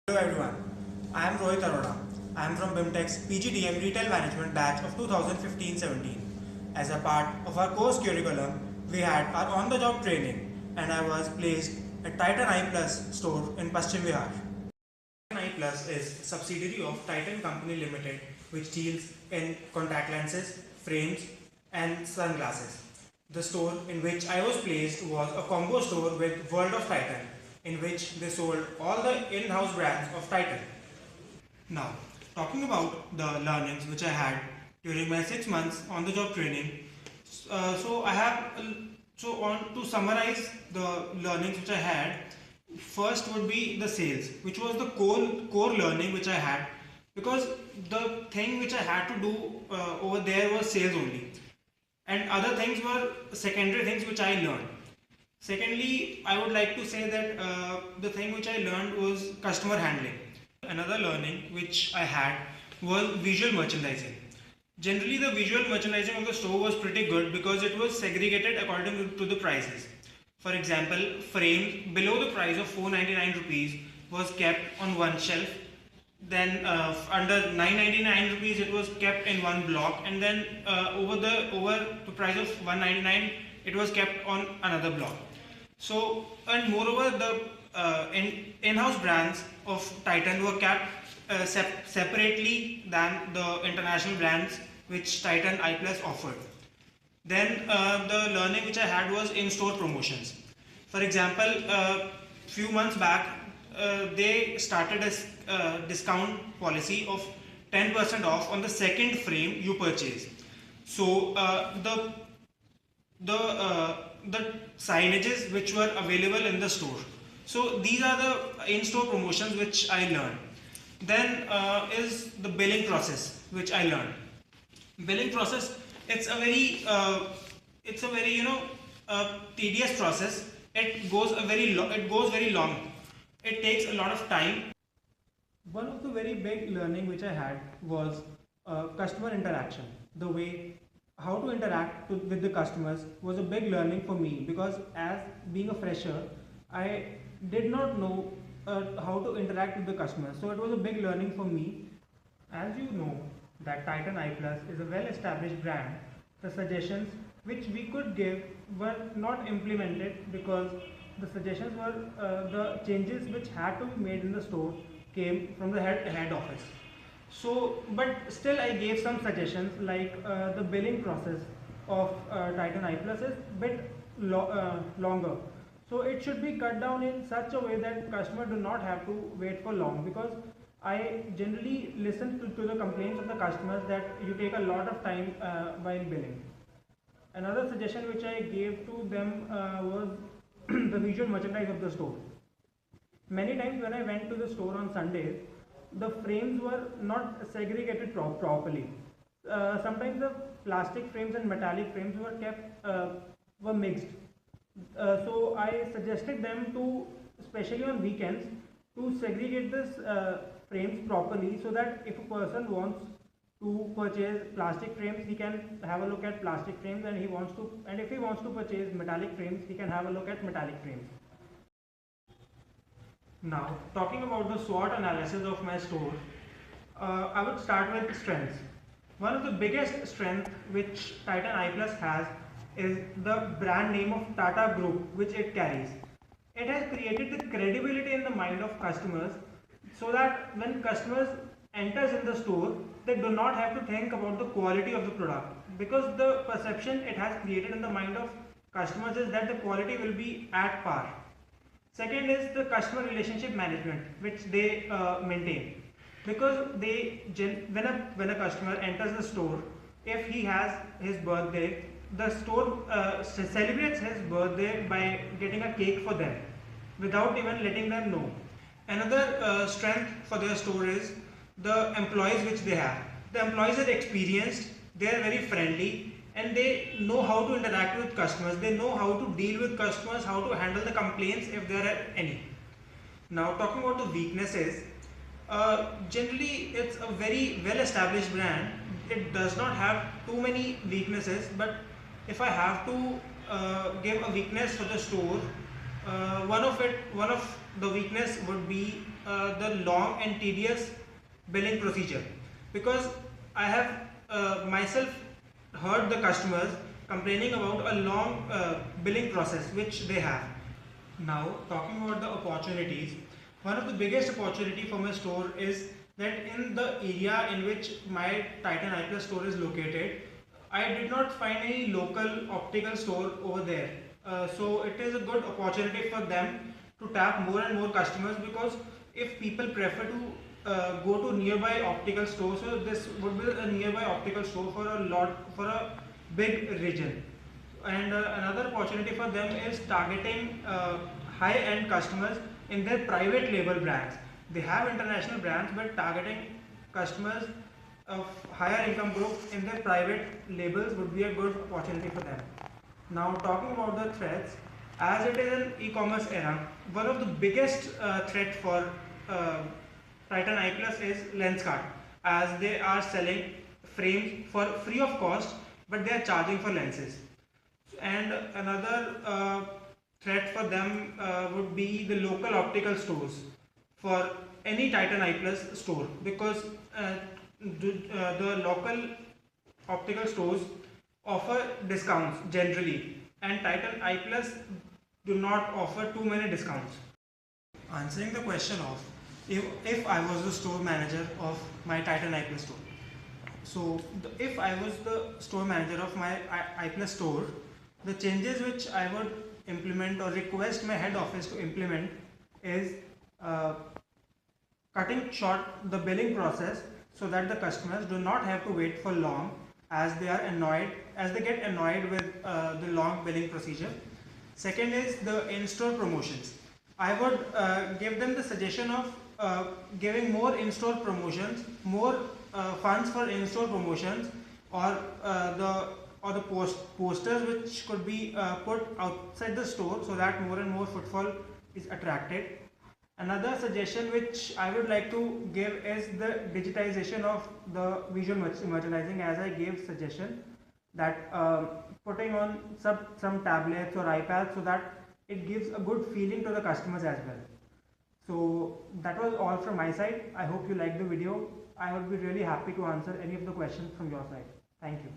Hello everyone, I am Rohit Arora. I am from BIMTech's PGDM Retail Management batch of 2015-17. As a part of our course curriculum, we had our on-the-job training and I was placed at Titan I Plus store in Paschim Vihar. Titan I Plus is a subsidiary of Titan Company Limited which deals in contact lenses, frames and sunglasses. The store in which I was placed was a combo store with World of Titan, in which they sold all the in-house brands of Titan. Now, talking about the learnings which I had during my 6 months on the job training, so I have so on to summarize the learnings which I had. First would be the sales, which was the core learning which I had, because the thing which I had to do over there was sales only, and other things were secondary things which I learned. Secondly, I would like to say that the thing which I learned was customer handling. Another learning which I had was visual merchandising. Generally, the visual merchandising of the store was pretty good because it was segregated according to the prices. For example, frames below the price of 499 rupees was kept on one shelf. Then under 999 rupees it was kept in one block, and then over the price of 199 it was kept on another block. So, and moreover, the in-house brands of Titan were kept separately than the international brands which Titan I Plus offered. Then the learning which I had was in-store promotions. For example, few months back, they started a discount policy of 10% off on the second frame you purchase. So the signages which were available in the store. So these are the in-store promotions which I learned. Then is the billing process which I learned. Billing process, it's a very tedious process. It goes very long. It takes a lot of time. One of the very big learning which I had was customer interaction. The way how to interact with the customers was a big learning for me, because as being a fresher, I did not know how to interact with the customers. So it was a big learning for me. As you know that Titan I Plus is a well-established brand, the suggestions which we could give were not implemented because the suggestions were the changes which had to be made in the store came from the head office. So, but still I gave some suggestions, like the billing process of Titan I Plus is bit longer. So it should be cut down in such a way that customer do not have to wait for long, because I generally listen to the complaints of the customers that you take a lot of time while billing. Another suggestion which I gave to them was the visual merchandise of the store. Many times when I went to the store on Sundays, the frames were not segregated properly. Sometimes the plastic frames and metallic frames were kept were mixed. So I suggested them to, especially on weekends, to segregate this frames properly, so that if a person wants to purchase plastic frames, he can have a look at plastic frames, and if he wants to purchase metallic frames, he can have a look at metallic frames. Now, talking about the SWOT analysis of my store, I would start with strengths. One of the biggest strengths which Titan I Plus has is the brand name of Tata Group which it carries. It has created the credibility in the mind of customers, so that when customers enters in the store, they do not have to think about the quality of the product, because the perception it has created in the mind of customers is that the quality will be at par. Second is the customer relationship management which they maintain, because when a customer enters the store, if he has his birthday, the store celebrates his birthday by getting a cake for them without even letting them know. Another strength for their store is the employees which they have. The employees are experienced, they are very friendly, and they know how to interact with customers. They know how to deal with customers, how to handle the complaints if there are any. Now, talking about the weaknesses, generally it's a very well established brand. It does not have too many weaknesses, but if I have to give a weakness for the store, one of the weakness would be the long and tedious billing procedure, because I have myself heard the customers complaining about a long billing process which they have. Now, talking about the opportunities, one of the biggest opportunity for my store is that in the area in which my Titan I Plus store is located, I did not find any local optical store over there. So it is a good opportunity for them to tap more and more customers, because if people prefer to go to nearby optical stores, so this would be a nearby optical store for a big region. And another opportunity for them is targeting high-end customers in their private label brands. They have international brands, but targeting customers of higher income group in their private labels would be a good opportunity for them. Now, talking about the threats, as it is an e-commerce era, one of the biggest threat for uh, Titan I Plus is Lenskart, as they are selling frames for free of cost, but they are charging for lenses. And another threat for them would be the local optical stores for any Titan I Plus store, because the local optical stores offer discounts generally, and Titan I Plus do not offer too many discounts. Answering the question of if I was the store manager of my Titan I Plus store. So, if I was the store manager of my I Plus store, the changes which I would implement or request my head office to implement is cutting short the billing process, so that the customers do not have to wait for long, as they get annoyed with the long billing procedure. Second is the in-store promotions. I would give them the suggestion of giving more in-store promotions, more funds for in-store promotions, or the posters which could be put outside the store, so that more and more footfall is attracted. Another suggestion which I would like to give is the digitization of the visual merchandising, as I gave suggestion that putting on some tablets or iPads, so that it gives a good feeling to the customers as well. So that was all from my side. I hope you liked the video. I would be really happy to answer any of the questions from your side. Thank you.